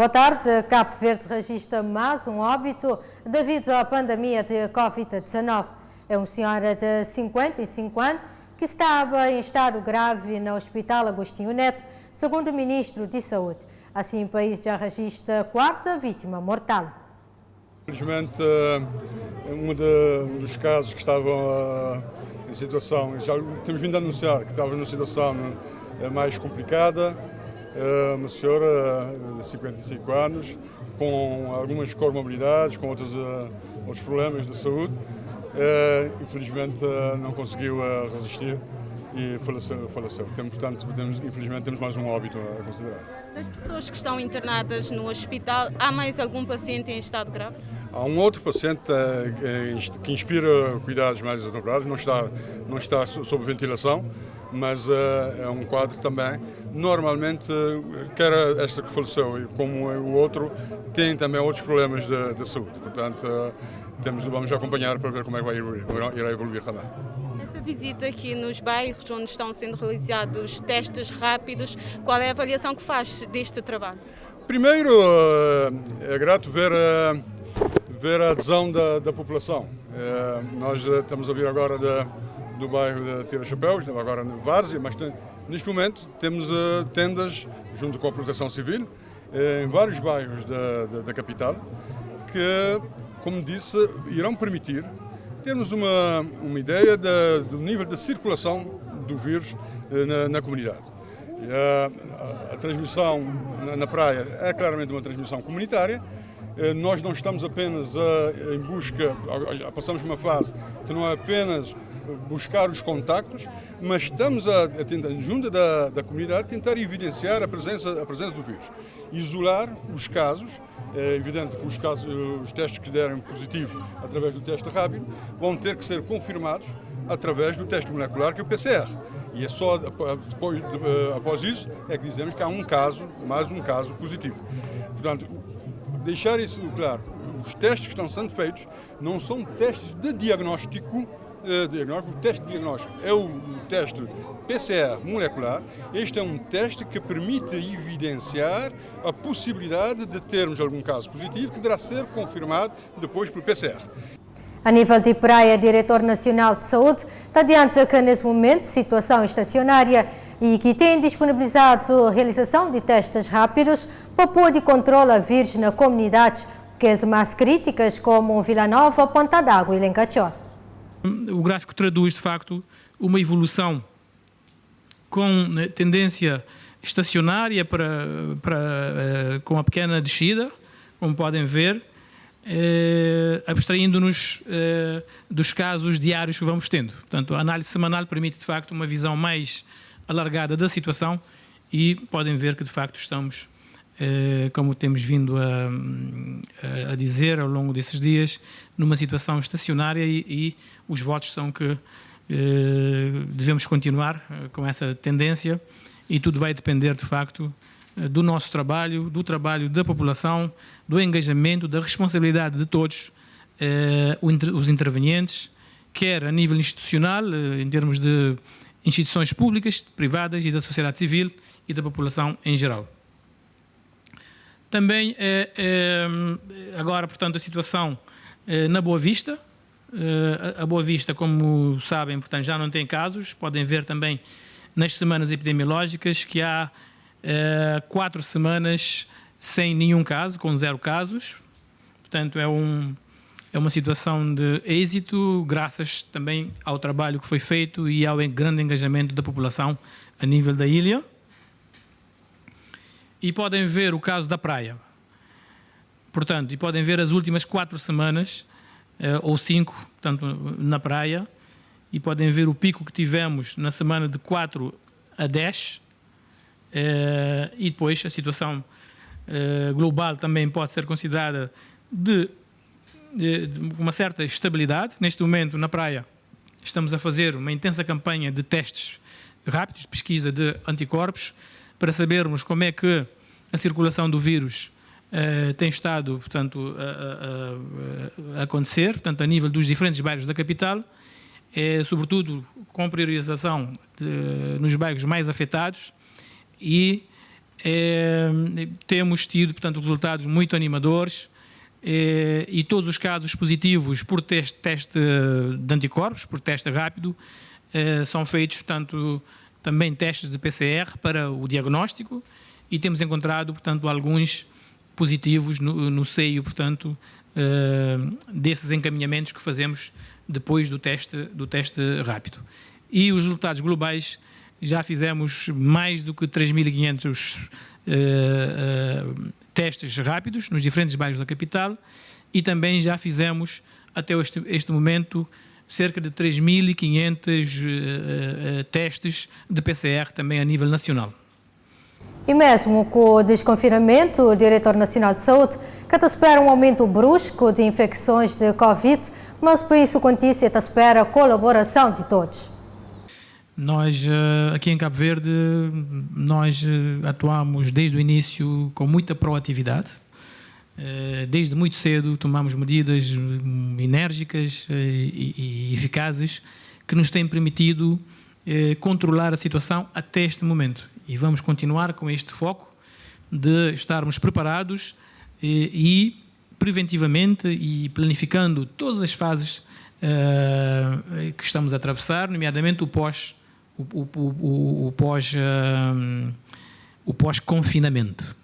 Boa tarde. Cabo Verde registra mais um óbito devido à pandemia de Covid-19. É um senhor de 55 anos que estava em estado grave no Hospital Agostinho Neto, segundo o Ministro de Saúde. Assim, o país já registra a quarta vítima mortal. Infelizmente, um dos casos que estavam em situação, já temos vindo a anunciar que estava numa situação mais complicada, uma senhora de 55 anos, com algumas comorbilidades, com outros problemas de saúde. Infelizmente não conseguiu resistir e faleceu. Portanto, infelizmente temos mais um óbito a considerar. Das pessoas que estão internadas no hospital, há mais algum paciente em estado grave? Há um outro paciente que inspira cuidados mais adequados, não está sob ventilação, mas é um quadro também. Normalmente, quer esta que faleceu como o outro, tem também outros problemas de saúde. Portanto, vamos acompanhar para ver como é que irá evoluir também. Essa visita aqui nos bairros onde estão sendo realizados testes rápidos, qual é a avaliação que faz deste trabalho? Primeiro, é grato ver a adesão da população. Nós estamos a vir agora do bairro de Tira Chapéus, estamos agora na Várzea, mas neste momento temos tendas junto com a Proteção Civil em vários bairros da capital que, como disse, irão permitir termos uma ideia do nível de circulação do vírus na comunidade. A transmissão na praia é claramente uma transmissão comunitária. Nós não estamos apenas em busca, passamos uma fase que não é apenas buscar os contactos, mas estamos a tentar, junto da comunidade, tentar evidenciar a presença do vírus. Isolar os casos. É evidente que os testes que derem positivo através do teste rápido vão ter que ser confirmados através do teste molecular, que é o PCR. E é só após isso é que dizemos que há mais um caso positivo. Portanto, deixar isso claro, os testes que estão sendo feitos não são testes de diagnóstico. O teste de diagnóstico é o teste PCR molecular. Este é um teste que permite evidenciar a possibilidade de termos algum caso positivo que deverá ser confirmado depois por PCR. A nível de praia, o Diretor Nacional de Saúde está adiante que, nesse momento, situação estacionária e que tem disponibilizado a realização de testes rápidos para pôr de controle a vírus na comunidades, que as mais críticas, como Vila Nova, Ponta d'Água e Lencachor. O gráfico traduz, de facto, uma evolução com tendência estacionária com uma pequena descida, como podem ver, abstraindo-nos dos casos diários que vamos tendo. Portanto, a análise semanal permite, de facto, uma visão mais alargada da situação e podem ver que, de facto, estamos, como temos vindo a dizer ao longo desses dias, numa situação estacionária e os votos são que devemos continuar com essa tendência e tudo vai depender, de facto, do nosso trabalho, do trabalho da população, do engajamento, da responsabilidade de todos os intervenientes, quer a nível institucional, em termos de instituições públicas, privadas e da sociedade civil e da população em geral. Também, agora, portanto, a situação na Boa Vista. A Boa Vista, como sabem, portanto, já não tem casos. Podem ver também nas semanas epidemiológicas que há 4 semanas sem nenhum caso, com 0 casos. Portanto, é uma situação de êxito, graças também ao trabalho que foi feito e ao grande engajamento da população a nível da ilha. E podem ver o caso da praia. Portanto, e podem ver as últimas 4 semanas, ou 5, portanto, na praia, e podem ver o pico que tivemos na semana de 4 a 10, e depois a situação global também pode ser considerada de uma certa estabilidade. Neste momento, na praia, estamos a fazer uma intensa campanha de testes rápidos, pesquisa de anticorpos, para sabermos como é que a circulação do vírus tem estado, portanto, a acontecer, portanto, a nível dos diferentes bairros da capital, sobretudo com priorização nos bairros mais afetados e Temos tido, portanto, resultados muito animadores e todos os casos positivos por teste de anticorpos, por teste rápido, são feitos, portanto, também testes de PCR para o diagnóstico e temos encontrado, portanto, alguns positivos no seio, portanto, desses encaminhamentos que fazemos depois do teste rápido. E os resultados globais, já fizemos mais do que 3.500 testes rápidos nos diferentes bairros da capital e também já fizemos, até este momento, cerca de 3.500 testes de PCR também a nível nacional. E mesmo com o desconfinamento, o Diretor Nacional de Saúde que espera um aumento brusco de infecções de Covid, mas para isso acontecer, espera a colaboração de todos. Nós, aqui em Cabo Verde, nós atuamos desde o início com muita proatividade. Desde muito cedo tomamos medidas enérgicas e eficazes que nos têm permitido controlar a situação até este momento. E vamos continuar com este foco de estarmos preparados e preventivamente e planificando todas as fases que estamos a atravessar, nomeadamente o pós-confinamento.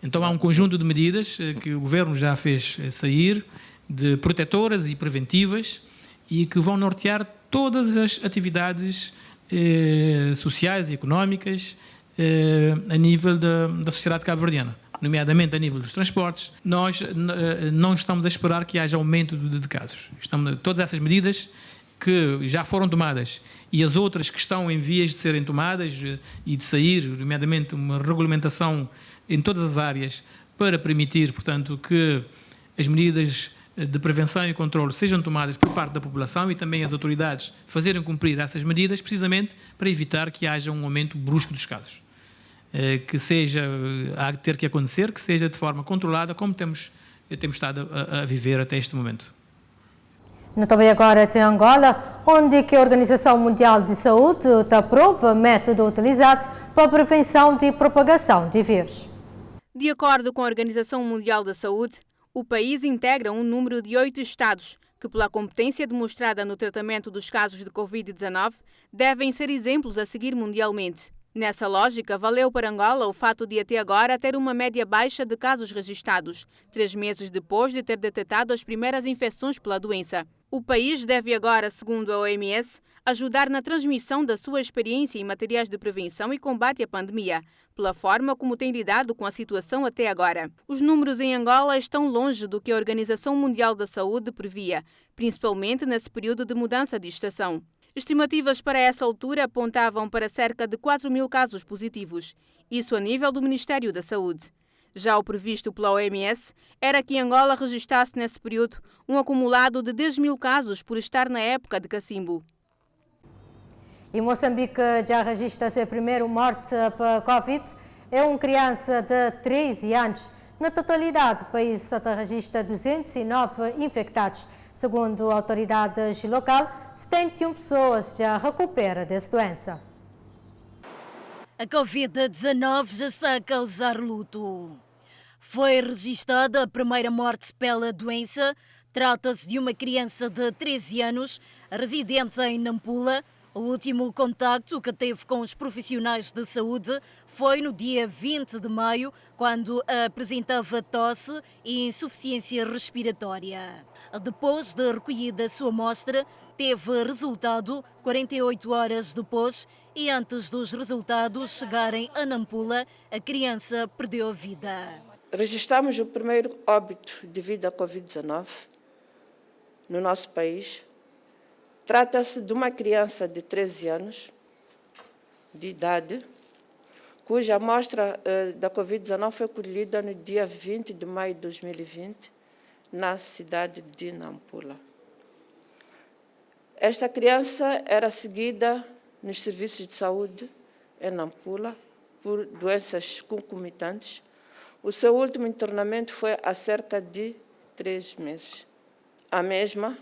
Então há um conjunto de medidas que o Governo já fez sair, de protetoras e preventivas, e que vão nortear todas as atividades sociais e económicas a nível da sociedade cabo-verdiana, nomeadamente a nível dos transportes. Nós não estamos a esperar que haja aumento de casos. Todas essas medidas que já foram tomadas e as outras que estão em vias de serem tomadas e de sair, nomeadamente uma regulamentação em todas as áreas para permitir, portanto, que as medidas de prevenção e controle sejam tomadas por parte da população e também as autoridades fazerem cumprir essas medidas, precisamente para evitar que haja um aumento brusco dos casos. Que há de ter que acontecer, que seja de forma controlada, como temos estado a viver até este momento. No também agora tem Angola, onde que a Organização Mundial de Saúde aprova método utilizado para a prevenção de propagação de vírus. De acordo com a Organização Mundial da Saúde, o país integra um número de 8 estados que, pela competência demonstrada no tratamento dos casos de Covid-19, devem ser exemplos a seguir mundialmente. Nessa lógica, valeu para Angola o fato de até agora ter uma média baixa de casos registados, 3 meses depois de ter detectado as primeiras infecções pela doença. O país deve agora, segundo a OMS, ajudar na transmissão da sua experiência em materiais de prevenção e combate à pandemia, pela forma como tem lidado com a situação até agora. Os números em Angola estão longe do que a Organização Mundial da Saúde previa, principalmente nesse período de mudança de estação. Estimativas para essa altura apontavam para cerca de 4.000 casos positivos, isso a nível do Ministério da Saúde. Já o previsto pela OMS era que Angola registrasse nesse período um acumulado de 10.000 casos por estar na época de cacimbo. E Moçambique já registra a primeira morte para Covid. É uma criança de 13 anos. Na totalidade, o país só registra 209 infectados. Segundo autoridades locais, 71 pessoas já recuperam dessa doença. A Covid-19 já está a causar luto. Foi registrada a primeira morte pela doença. Trata-se de uma criança de 13 anos, residente em Nampula. O último contacto que teve com os profissionais de saúde foi no dia 20 de maio, quando apresentava tosse e insuficiência respiratória. Depois de recolhida a sua amostra, teve resultado 48 horas depois e antes dos resultados chegarem a Nampula, a criança perdeu a vida. Registramos o primeiro óbito devido à Covid-19 no nosso país. Trata-se de uma criança de 13 anos de idade, cuja amostra da Covid-19 foi colhida no dia 20 de maio de 2020, na cidade de Nampula. Esta criança era seguida nos serviços de saúde em Nampula por doenças concomitantes. O seu último internamento foi há cerca de 3 meses. A mesma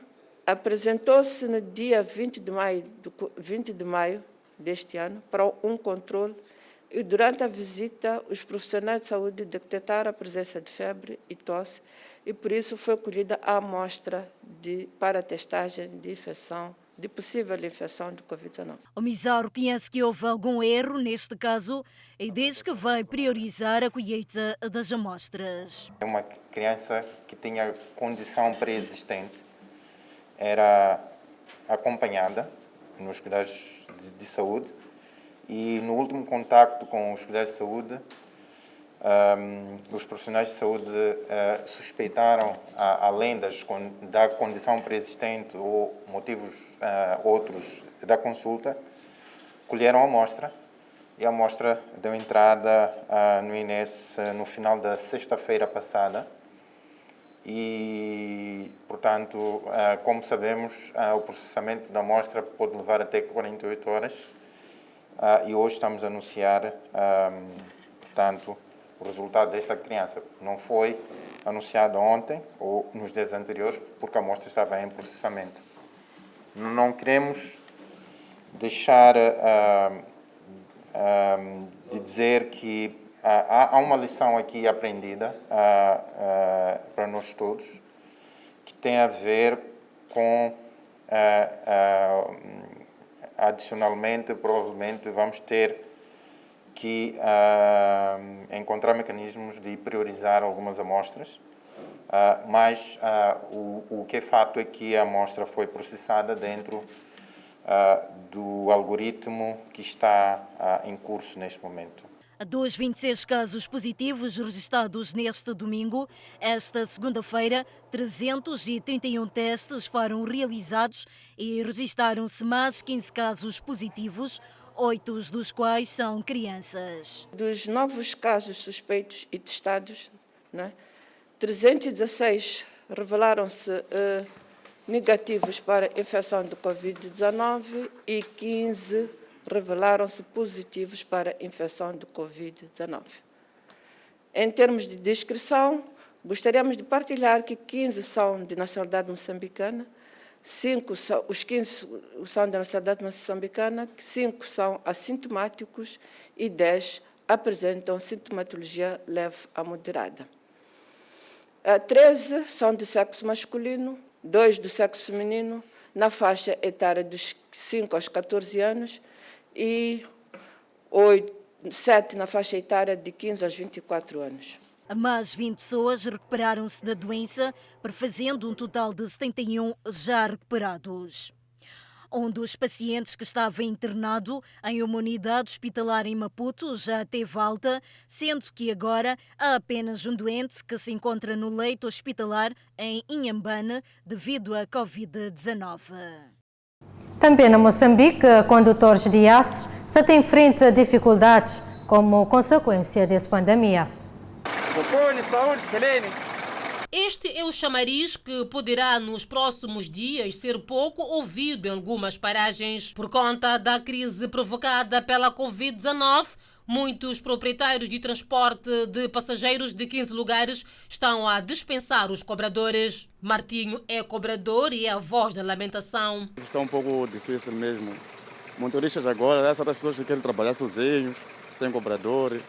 apresentou-se no dia 20 de maio deste ano para um controle e durante a visita os profissionais de saúde detectaram a presença de febre e tosse e por isso foi colhida a amostra para a testagem de infecção, de possível infecção de Covid-19. O MISAL reconhece que houve algum erro neste caso e diz que vai priorizar a colheita das amostras. É uma criança que tinha condição pré-existente, era acompanhada nos cuidados de saúde e no último contacto com os cuidados de saúde, os profissionais de saúde suspeitaram, além da condição pré-existente ou motivos outros da consulta, colheram a amostra e a amostra deu entrada no INES no final da sexta-feira passada e, portanto, como sabemos, o processamento da amostra pode levar até 48 horas e hoje estamos a anunciar, portanto, o resultado desta criança. Não foi anunciado ontem ou nos dias anteriores, porque a amostra estava em processamento. Não queremos deixar de dizer que há uma lição aqui aprendida para nós todos, que tem a ver com, adicionalmente, provavelmente vamos ter que encontrar mecanismos de priorizar algumas amostras, mas o que é fato é que a amostra foi processada dentro do algoritmo que está em curso neste momento. Dos 26 casos positivos registrados neste domingo, esta segunda-feira, 331 testes foram realizados e registaram-se mais 15 casos positivos, 8 dos quais são crianças. Dos novos casos suspeitos e testados, 316 revelaram-se negativos para infecção de Covid-19 e 15 revelaram-se positivos para infecção de Covid-19. Em termos de descrição, gostaríamos de partilhar que 15 são de nacionalidade moçambicana, os 15 são da nacionalidade moçambicana, 5 são assintomáticos e 10 apresentam sintomatologia leve a moderada. 13 são de sexo masculino, 2 do sexo feminino, na faixa etária dos 5 aos 14 anos, e 7 na faixa etária de 15 aos 24 anos. Mais 20 pessoas recuperaram-se da doença, prefazendo um total de 71 já recuperados. Um dos pacientes que estava internado em uma unidade hospitalar em Maputo já teve alta, sendo que agora há apenas um doente que se encontra no leito hospitalar em Inhambane devido à Covid-19. Também na Moçambique, condutores de aços se têm frente a dificuldades como consequência dessa pandemia. Este é o chamariz que poderá nos próximos dias ser pouco ouvido em algumas paragens. Por conta da crise provocada pela Covid-19, muitos proprietários de transporte de passageiros de 15 lugares estão a dispensar os cobradores. Martinho é cobrador e é a voz da lamentação. Está um pouco difícil mesmo. Motoristas agora, essas pessoas que querem trabalhar sozinhos, sem cobradores.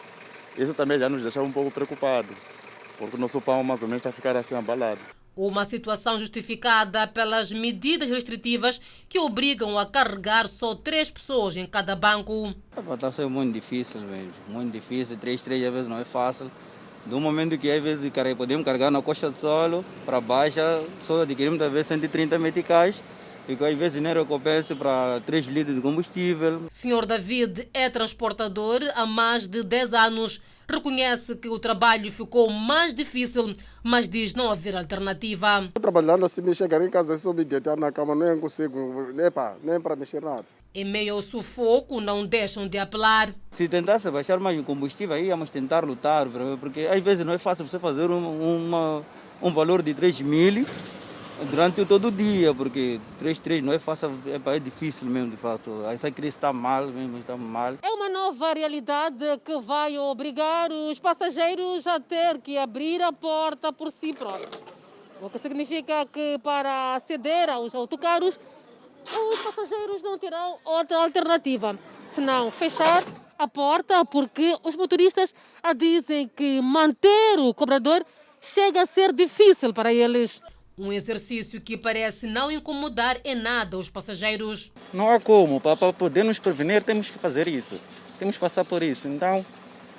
Isso também já nos deixa um pouco preocupados, porque o nosso pão mais ou menos está a ficar assim abalado. Uma situação justificada pelas medidas restritivas que obrigam a carregar só 3 pessoas em cada banco. Está sendo muito difícil mesmo, muito difícil. 3 às vezes não é fácil. Do momento que às vezes podemos carregar na Costa do Solo, para baixo, só adquirimos às vezes 130 meticais. E às vezes não recompensa para 3 litros de combustível. Senhor David é transportador há mais de 10 anos. Reconhece que o trabalho ficou mais difícil, mas diz não haver alternativa. Trabalhando assim, me chegar em casa, só me deitar na cama, não consigo nem para mexer nada. Em meio ao sufoco, não deixam de apelar. Se tentasse baixar mais o combustível, aí íamos tentar lutar, porque às vezes não é fácil você fazer um valor de 3 mil durante todo o dia, porque 3 não é fácil, é difícil mesmo, de fato. Essa crise está mal mesmo, está mal. É uma nova realidade que vai obrigar os passageiros a ter que abrir a porta por si próprios. O que significa que para aceder aos autocarros, os passageiros não terão outra alternativa, senão fechar a porta porque os motoristas dizem que manter o cobrador chega a ser difícil para eles. Um exercício que parece não incomodar em nada os passageiros. Não há como, para poder nos prevenir temos que fazer isso, temos que passar por isso, então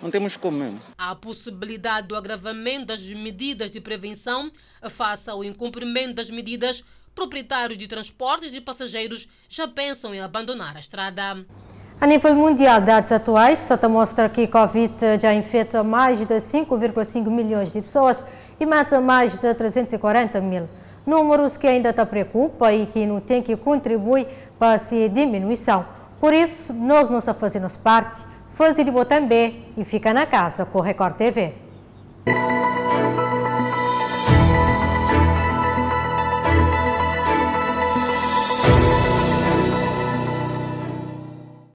não temos como mesmo. Há a possibilidade do agravamento das medidas de prevenção face ao incumprimento das medidas. Proprietários de transportes de passageiros já pensam em abandonar a estrada. A nível mundial, dados atuais, Santa mostra que a Covid já infecta mais de 5,5 milhões de pessoas e mata mais de 340 mil. Números que ainda te preocupam e que não tem que contribuir para essa diminuição. Por isso, nós não fazemos parte, fazemos também e fica na casa com o Record TV.